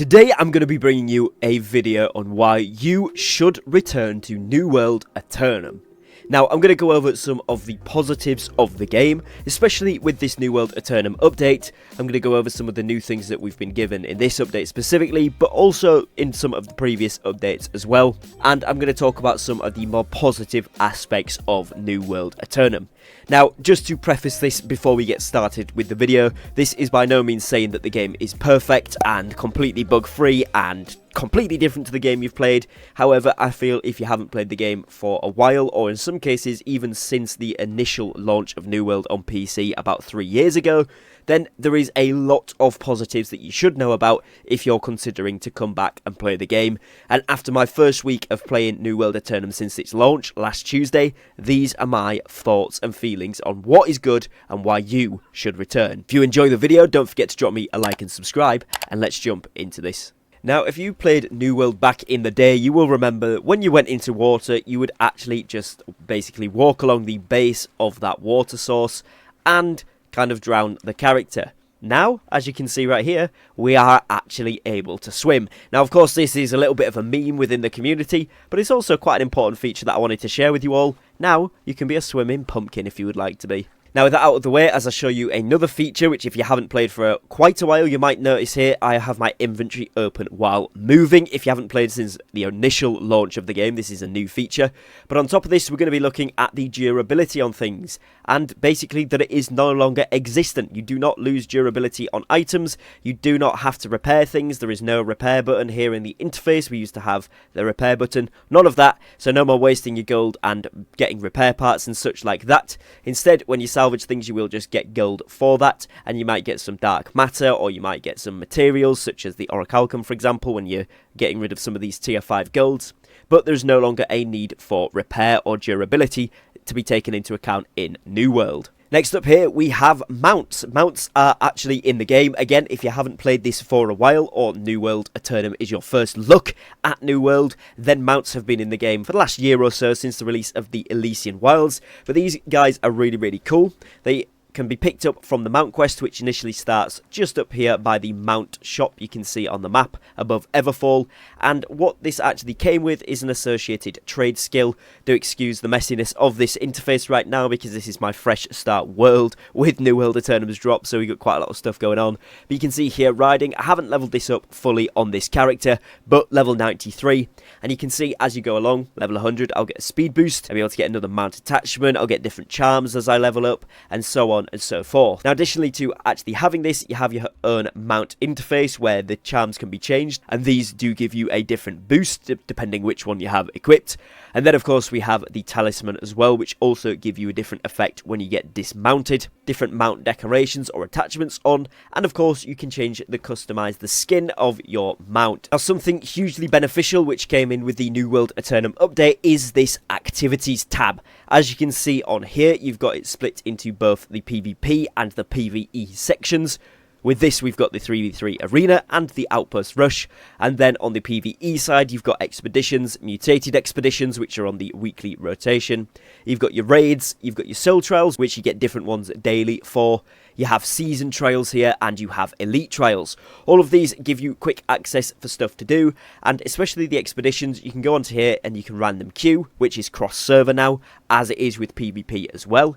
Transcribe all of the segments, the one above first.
Today I'm going to be bringing you a video on why you should return to New World Aeternum. Now, I'm going to go over some of the positives of the game, especially with this New World Aeternum update. I'm going to go over some of the new things that we've been given in this update specifically, but also in some of the previous updates as well. And I'm going to talk about some of the more positive aspects of New World Aeternum. Now, just to preface this before we get started with the video, this is by no means saying that the game is perfect and completely bug-free and completely different to the game you've played. However, I feel if you haven't played the game for a while, or in some cases even since the initial launch of New World on PC about 3 years ago, then there is a lot of positives that you should know about if you're considering to come back and play the game. And after my first week of playing New World Aeternum since its launch last Tuesday, these are my thoughts and feelings on what is good and why you should return. If you enjoy the video, don't forget to drop me a like and subscribe, and let's jump into this. Now, if you played New World back in the day, you will remember that when you went into water, you would actually just basically walk along the base of that water source and kind of drown the character. Now, as you can see right here, we are actually able to swim. Now, of course, this is a little bit of a meme within the community, but it's also quite an important feature that I wanted to share with you all. Now, you can be a swimming pumpkin if you would like to be. Now, with that out of the way, as I show you another feature, which if you haven't played for quite a while, you might notice here, I have my inventory open while moving. If you haven't played since the initial launch of the game, this is a new feature. But on top of this, we're going to be looking at the durability on things, and basically that it is no longer existent. You do not lose durability on items. You do not have to repair things. There is no repair button here in the interface. We used to have the repair button. None of that, so no more wasting your gold and getting repair parts and such like that. Instead, when you salvage things, you will just get gold for that, and you might get some dark matter, or you might get some materials such as the orichalcum, for example, when you're getting rid of some of these tier 5 golds. But there's no longer a need for repair or durability to be taken into account in New World. Next up here, we have mounts. Mounts are actually in the game. Again, if you haven't played this for a while, or New World Aeternum is your first look at New World, then mounts have been in the game for the last year or so since the release of the Elysian Wilds. But these guys are really, really cool. They can be picked up from the mount quest, which initially starts just up here by the mount shop you can see on the map above Everfall. And what this actually came with is an associated trade skill. Do excuse the messiness of this interface right now, because this is my fresh start world with New World Aeternum's drop, so we got quite a lot of stuff going on. But you can see here riding, I haven't leveled this up fully on this character, but level 93, and you can see as you go along, level 100 I'll get a speed boost, I'll be able to get another mount attachment, I'll get different charms as I level up, and so on and so forth. Now, additionally to actually having this, you have your own mount interface where the charms can be changed, and these do give you a different boost depending which one you have equipped. And then of course we have the talisman as well, which also give you a different effect when you get dismounted, different mount decorations or attachments on, and of course you can change customize the skin of your mount. Now, something hugely beneficial which came in with the New World Aeternum update is this activities tab. As you can see on here, you've got it split into both the PvP and the PvE sections. With this, we've got the 3v3 arena and the outpost rush, and then on the PvE side, you've got expeditions, mutated expeditions, which are on the weekly rotation. You've got your raids, you've got your soul trials, which you get different ones daily for. You have season trials here, and you have elite trials. All of these give you quick access for stuff to do, and especially the expeditions, you can go onto here and you can random queue, which is cross-server now, as it is with PvP as well.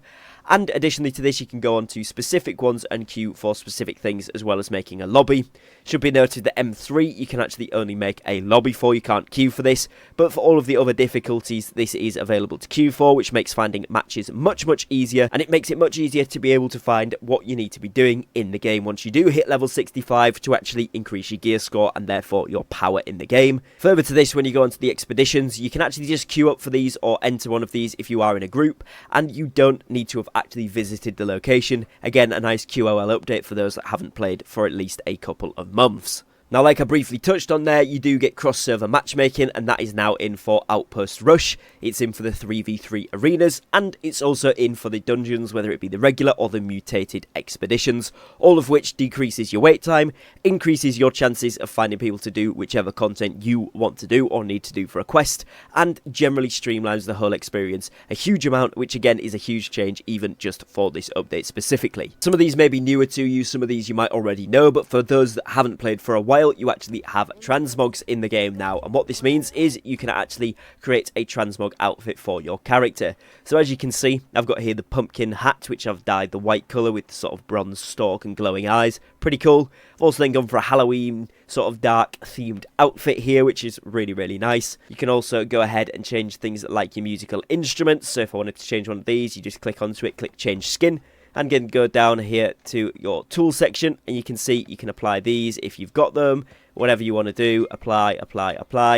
And additionally to this, you can go on to specific ones and queue for specific things, as well as making a lobby. Should be noted that M3 you can actually only make a lobby for, you can't queue for this, but for all of the other difficulties this is available to queue for, which makes finding matches much easier, and it makes it much easier to be able to find what you need to be doing in the game once you do hit level 65 to actually increase your gear score and therefore your power in the game. Further to this, when you go onto the expeditions, you can actually just queue up for these or enter one of these if you are in a group, and you don't need to have actually visited the location. Again, a nice QOL update for those that haven't played for at least a couple of months. Now, like I briefly touched on there, you do get cross-server matchmaking, and that is now in for Outpost Rush. It's in for the 3v3 arenas, and it's also in for the dungeons, whether it be the regular or the mutated expeditions, all of which decreases your wait time, increases your chances of finding people to do whichever content you want to do or need to do for a quest, and generally streamlines the whole experience a huge amount, which again is a huge change even just for this update specifically. Some of these may be newer to you, some of these you might already know, but for those that haven't played for a while, while, you actually have transmogs in the game now, and what this means is you can actually create a transmog outfit for your character. So as you can see, I've got here the pumpkin hat, which I've dyed the white colour with the sort of bronze stalk and glowing eyes. Pretty cool. I've also then gone for a Halloween sort of dark themed outfit here, which is really nice. You can also go ahead and change things like your musical instruments. So if I wanted to change one of these, you just click onto it, click change skin, and again go down here to your tool section, and you can see you can apply these if you've got them. Whatever you want to do, apply,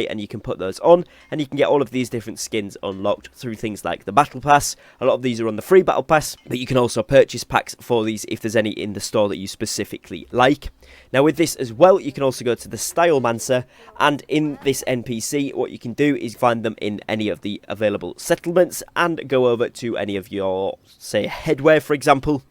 and you can put those on, and you can get all of these different skins unlocked through things like the Battle Pass. A lot of these are on the free Battle Pass, but you can also purchase packs for these if there's any in the store that you specifically like. Now with this as well, you can also go to the Stylemancer, and in this NPC, what you can do is find them in any of the available settlements, and go over to any of your, say, headwear, for example.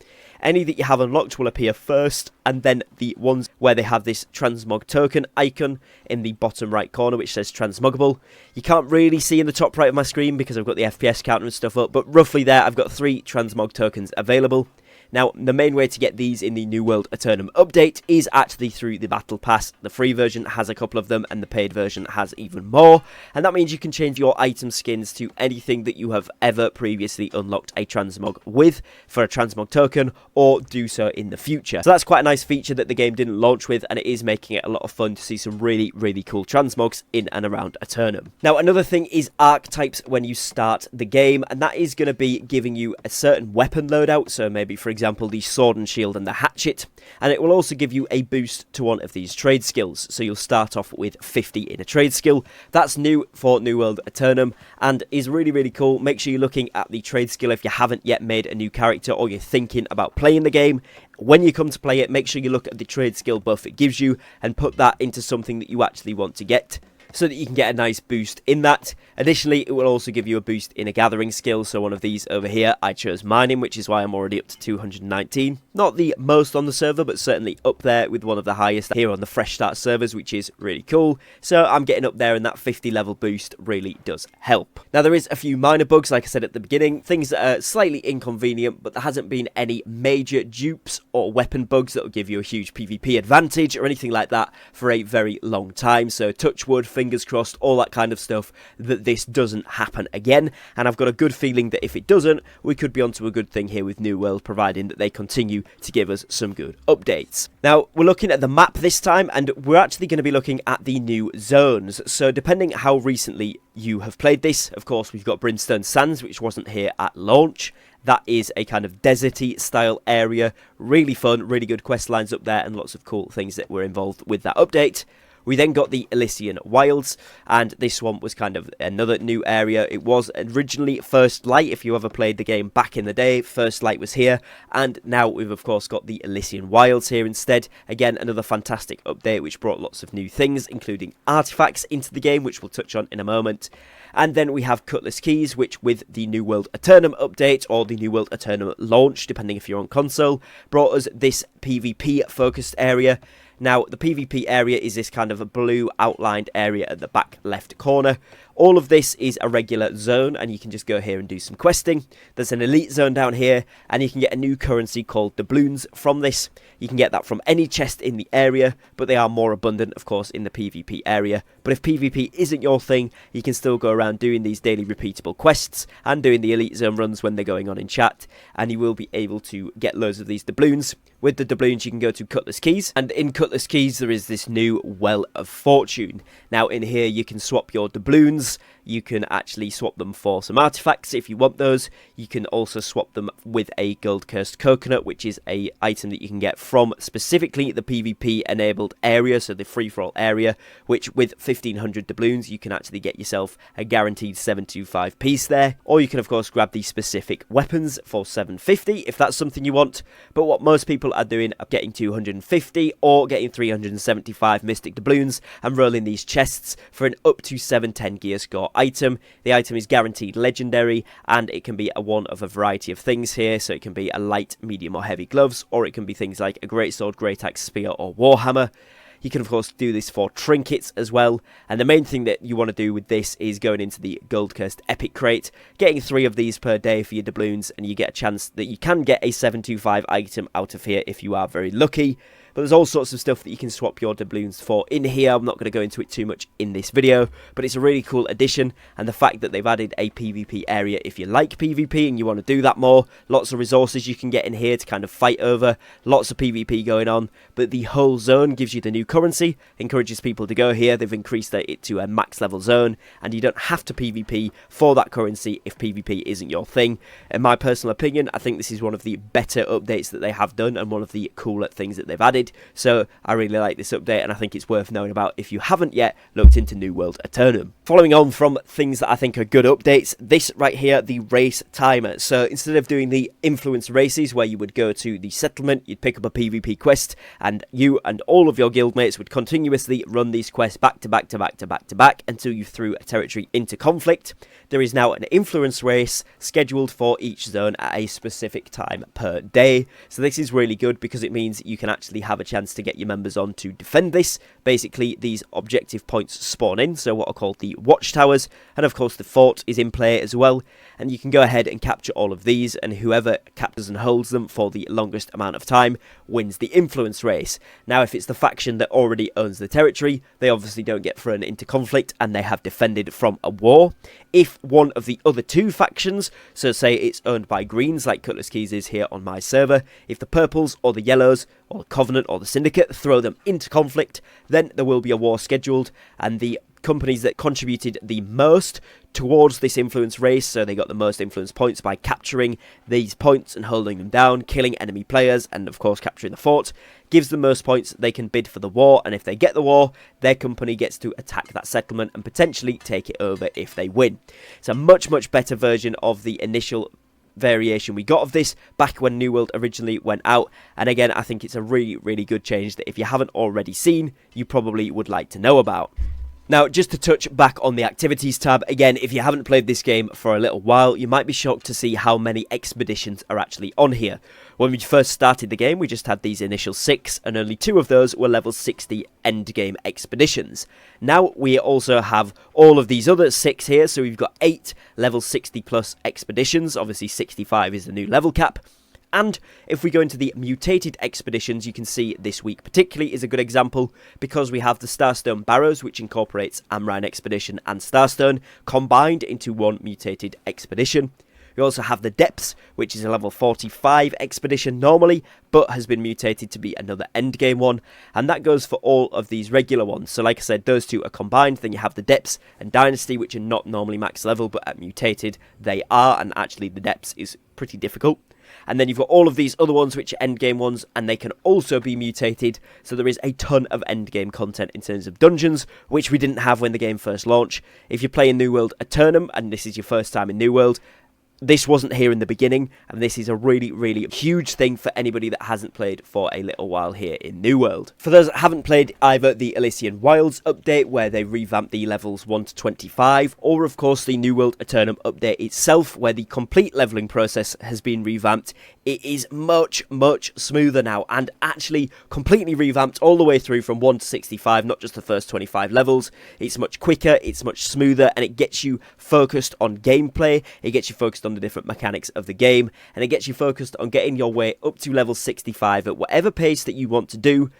Any that you have unlocked will appear first, and then the ones where they have this transmog token icon in the bottom right corner which says transmogable. You can't really see in the top right of my screen because I've got the FPS counter and stuff up, but roughly there I've got 3 transmog tokens available. Now, the main way to get these in the New World Aeternum update is actually through the Battle Pass. The free version has a couple of them, and the paid version has even more. And that means you can change your item skins to anything that you have ever previously unlocked a transmog with for a transmog token, or do so in the future. So that's quite a nice feature that the game didn't launch with, and it is making it a lot of fun to see some really cool transmogs in and around Aeternum. Now, another thing is archetypes when you start the game, and that is going to be giving you a certain weapon loadout. So maybe, for example, the sword and shield and the hatchet, and it will also give you a boost to one of these trade skills. So you'll start off with 50 in a trade skill. That's new for New World Aeternum and is really cool. Make sure you're looking at the trade skill if you haven't yet made a new character or you're thinking about playing the game. When you come to play it, make sure you look at the trade skill buff it gives you and put that into something that you actually want to get, so that you can get a nice boost in that. Additionally, it will also give you a boost in a gathering skill. So one of these over here, I chose mining, which is why I'm already up to 219. Not the most on the server, but certainly up there with one of the highest here on the fresh start servers, which is really cool. So I'm getting up there, and that 50 level boost really does help. Now there is a few minor bugs, like I said at the beginning, things that are slightly inconvenient, but there hasn't been any major dupes or weapon bugs that will give you a huge PvP advantage or anything like that for a very long time. So touch wood, fingers crossed, all that kind of stuff, that this doesn't happen again. And I've got a good feeling that if it doesn't, we could be onto a good thing here with New World, providing that they continue to give us some good updates. Now, we're looking at the map this time, and we're actually going to be looking at the new zones. So depending how recently you have played this, of course, we've got Brimstone Sands, which wasn't here at launch. That is a kind of deserty style area. Really fun, really good quest lines up there, and lots of cool things that were involved with that update. We then got the Elysian Wilds, and this one was kind of another new area. It was originally First Light. If you ever played the game back in the day, First Light was here, and now we've of course got the Elysian Wilds here instead. Again, another fantastic update which brought lots of new things, including artifacts into the game, which we'll touch on in a moment. And then we have Cutlass Keys, which with the New World Aeternum update, or the New World Aeternum launch, depending if you're on console, brought us this PvP focused area. Now, the PvP area is this kind of a blue outlined area at the back left corner. All of this is a regular zone, and you can just go here and do some questing. There's an elite zone down here, and you can get a new currency called doubloons from this. You can get that from any chest in the area, but they are more abundant, of course, in the PvP area. But if PvP isn't your thing, you can still go around doing these daily repeatable quests and doing the elite zone runs when they're going on in chat, and you will be able to get loads of these doubloons. With the doubloons, you can go to Cutlass Keys, and in Cutlass Keys, there is this new Well of Fortune. Now, in here, you can swap your doubloons. You can actually swap them for some artifacts if you want those. You can also swap them with a gold cursed coconut, which is a item that you can get from specifically the PvP enabled area, so the free-for-all area, which with 1500 doubloons you can actually get yourself a guaranteed 725 piece there. Or you can of course grab these specific weapons for 750 if that's something you want. But what most people are doing are getting 250 or getting 375 mystic doubloons and rolling these chests for an up to 710 gear score item. The item is guaranteed legendary, and it can be one of a variety of things here. So it can be a light, medium or heavy gloves, or it can be things like a greatsword, great axe, spear or warhammer. You can of course do this for trinkets as well, and the main thing that you want to do with this is going into the gold cursed epic crate, getting 3 of these per day for your doubloons, and you get a chance that you can get a 725 item out of here if you are very lucky. but there's all sorts of stuff that you can swap your doubloons for in here. I'm not going to go into it too much in this video, but it's a really cool addition, and the fact that they've added a PvP area if you like PvP and you want to do that more. Lots of resources you can get in here to kind of fight over, lots of PvP going on, but the whole zone gives you the new currency, encourages people to go here. They've increased it to a max level zone, and you don't have to PvP for that currency if PvP isn't your thing. In my personal opinion, I think this is one of the better updates that they have done and one of the cooler things that they've added, so I really like this update, and I think it's worth knowing about if you haven't yet looked into New World Aeternum. Following on from things that I think are good updates, this right here, the race timer. So instead of doing the influence races where you would go to the settlement, you'd pick up a PvP quest, and you and all of your guildmates would continuously run these quests back to back to back to back to back until you threw a territory into conflict. There is now an influence race scheduled for each zone at a specific time per day. So this is really good because it means you can actually have a chance to get your members on to defend this. Basically, these objective points spawn in, so what are called the watchtowers, and of course the fort is in play as well, and you can go ahead and capture all of these, and whoever captures and holds them for the longest amount of time wins the influence race. Now, if it's the faction that already owns the territory, they obviously don't get thrown into conflict and they have defended from a war. If one of the other two factions, so say it's owned by greens like Cutlass Keys is here on my server, if the purples or the yellows or the Covenant or the Syndicate throw them into conflict, then there will be a war scheduled, and the companies that contributed the most towards this influence race, so they got the most influence points by capturing these points and holding them down, killing enemy players, and of course capturing the fort, gives them most points. They can bid for the war, and if they get the war, their company gets to attack that settlement and potentially take it over if they win. It's a much better version of the initial variation we got of this back when New World originally went out, and again I think it's a really good change that if you haven't already seen, you probably would like to know about. Now, just to touch back on the activities tab, again, if you haven't played this game for a little while, you might be shocked to see how many expeditions are actually on here. When we first started the game, we just had these initial 6, and only 2 of those were level 60 endgame expeditions. Now, we also have all of these other 6 here, so we've got 8 level 60 plus expeditions. Obviously, 65 is the new level cap. And if we go into the mutated expeditions, you can see this week particularly is a good example because we have the Starstone Barrows, which incorporates Amrine Expedition and Starstone combined into one mutated expedition. We also have the Depths, which is a level 45 expedition normally, but has been mutated to be another endgame one, and that goes for all of these regular ones. So like I said, those two are combined. Then you have the Depths and Dynasty, which are not normally max level, but at mutated they are, and actually the Depths is pretty difficult. And then you've got all of these other ones which are endgame ones, and they can also be mutated, so there is a ton of endgame content in terms of dungeons, which we didn't have when the game first launched. If you're playing New World Aeternum, and this is your first time in New World, this wasn't here in the beginning, and this is a really huge thing for anybody that hasn't played for a little while here in New World. For those that haven't played either the Elysian Wilds update, where they revamped the levels 1 to 25, or of course the New World Aeternum update itself, where the complete leveling process has been revamped, it is much smoother now, and actually completely revamped all the way through from 1 to 65, not just the first 25 levels. It's much quicker, it's much smoother, and it gets you focused on gameplay, it gets you focused on the different mechanics of the game, and it gets you focused on getting your way up to level 65 at whatever pace that you want to do,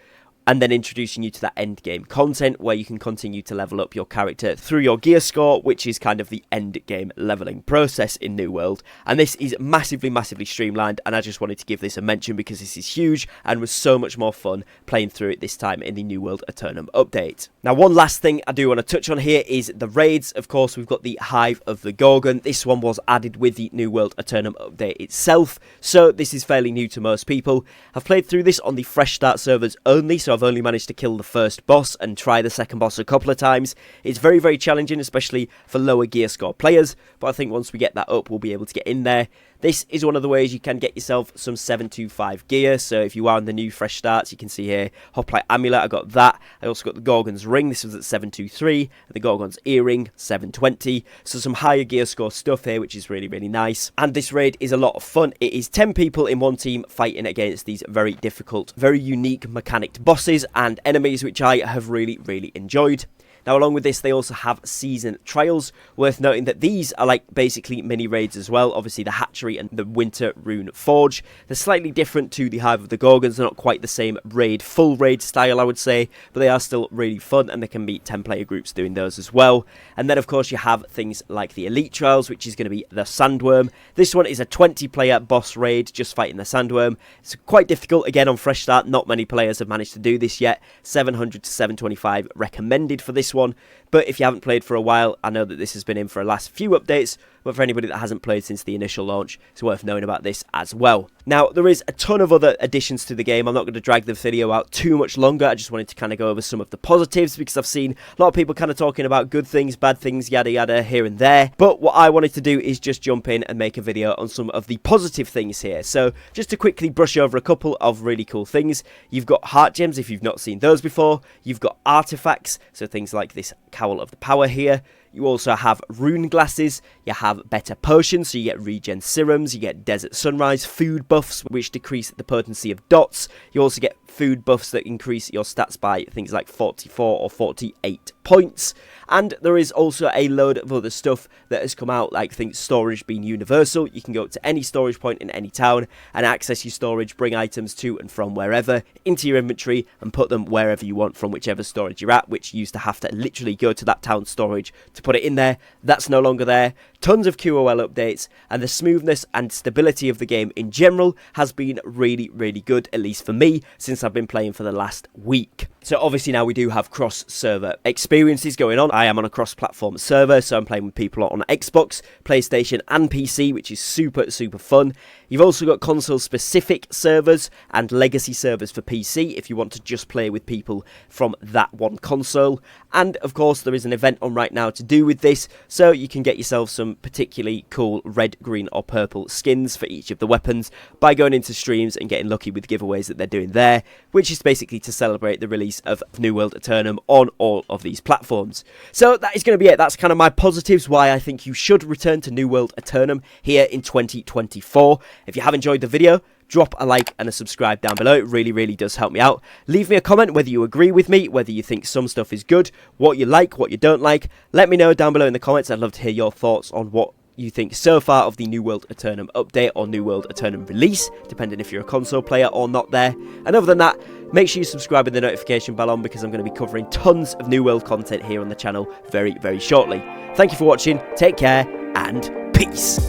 and then introducing you to that end game content where you can continue to level up your character through your gear score, which is kind of the end game leveling process in New World. And this is massively streamlined, and I just wanted to give this a mention because this is huge and was so much more fun playing through it this time in the New World Aeternum update. Now, one last thing I do want to touch on here is the raids. Of course, we've got the Hive of the Gorgon. This one was added with the New World Aeternum update itself, so this is fairly new to most people. I've played through this on the fresh start servers only, so I've only managed to kill the first boss and try the second boss a couple of times. It's very challenging, especially for lower gear score players, but I think once we get that up, we'll be able to get in there. This is one of the ways you can get yourself some 725 gear, so if you are on the new fresh starts, you can see here, Hoplite Amulet, I got that. I also got the Gorgon's Ring, this was at 723, and the Gorgon's Earring, 720, so some higher gear score stuff here, which is really nice. And this raid is a lot of fun. It is 10 people in one team fighting against these very difficult, very unique mechanicked bosses and enemies, which I have really enjoyed. Now, along with this, they also have season trials. Worth noting that these are like basically mini raids as well. Obviously, the hatch Factory and the Winter Rune Forge. They're slightly different to the Hive of the Gorgons. They're not quite the same full raid style, I would say, but they are still really fun, and there can be 10-player groups doing those as well. And then, of course, you have things like the Elite Trials, which is going to be the Sandworm. This one is a 20-player boss raid, just fighting the Sandworm. It's quite difficult, again, on Fresh Start. Not many players have managed to do this yet. 700 to 725 recommended for this one. But if you haven't played for a while, I know that this has been in for the last few updates, but for anybody that hasn't played since the initial launch, it's worth knowing about this as well. Now, there is a ton of other additions to the game. I'm not going to drag the video out too much longer. I just wanted to kind of go over some of the positives, because I've seen a lot of people kind of talking about good things, bad things, yada yada, here and there. But what I wanted to do is just jump in and make a video on some of the positive things here. So, just to quickly brush over a couple of really cool things. You've got heart gems, if you've not seen those before. You've got artifacts, so things like this Cowl of the Power here. You also have rune glasses, you have better potions, so you get regen serums, you get Desert Sunrise food buffs, which decrease the potency of dots. You also get food buffs that increase your stats by things like 44 or 48 points. And there is also a load of other stuff that has come out, like things storage being universal. You can go to any storage point in any town and access your storage, bring items to and from wherever into your inventory and put them wherever you want from whichever storage you're at, which you used to have to literally go to that town storage to put it in there. That's no longer there. Tons of QOL updates, and the smoothness and stability of the game in general has been really, really good, at least for me, since I've been playing for the last week. So obviously now we do have cross-server experiences going on. I am on a cross-platform server, so I'm playing with people on Xbox, PlayStation and PC, which is super, super fun. You've also got console-specific servers and legacy servers for PC if you want to just play with people from that one console. And of course there is an event on right now to do with this, so you can get yourself some particularly cool red, green or purple skins for each of the weapons by going into streams and getting lucky with giveaways that they're doing there, which is basically to celebrate the release of New World Aeternum on all of these platforms. So that is going to be it. That's kind of my positives, why I think you should return to New World Aeternum here in 2024. If you have enjoyed the video, drop a like and a subscribe down below. It really, really does help me out. Leave me a comment whether you agree with me, whether you think some stuff is good, what you like, what you don't like. Let me know down below in the comments. I'd love to hear your thoughts on what you think so far of the New World Aeternum update or New World Aeternum release, depending if you're a console player or not there. And other than that, make sure you subscribe with the notification bell on, because I'm going to be covering tons of New World content here on the channel very, very shortly. Thank you for watching, take care, and peace!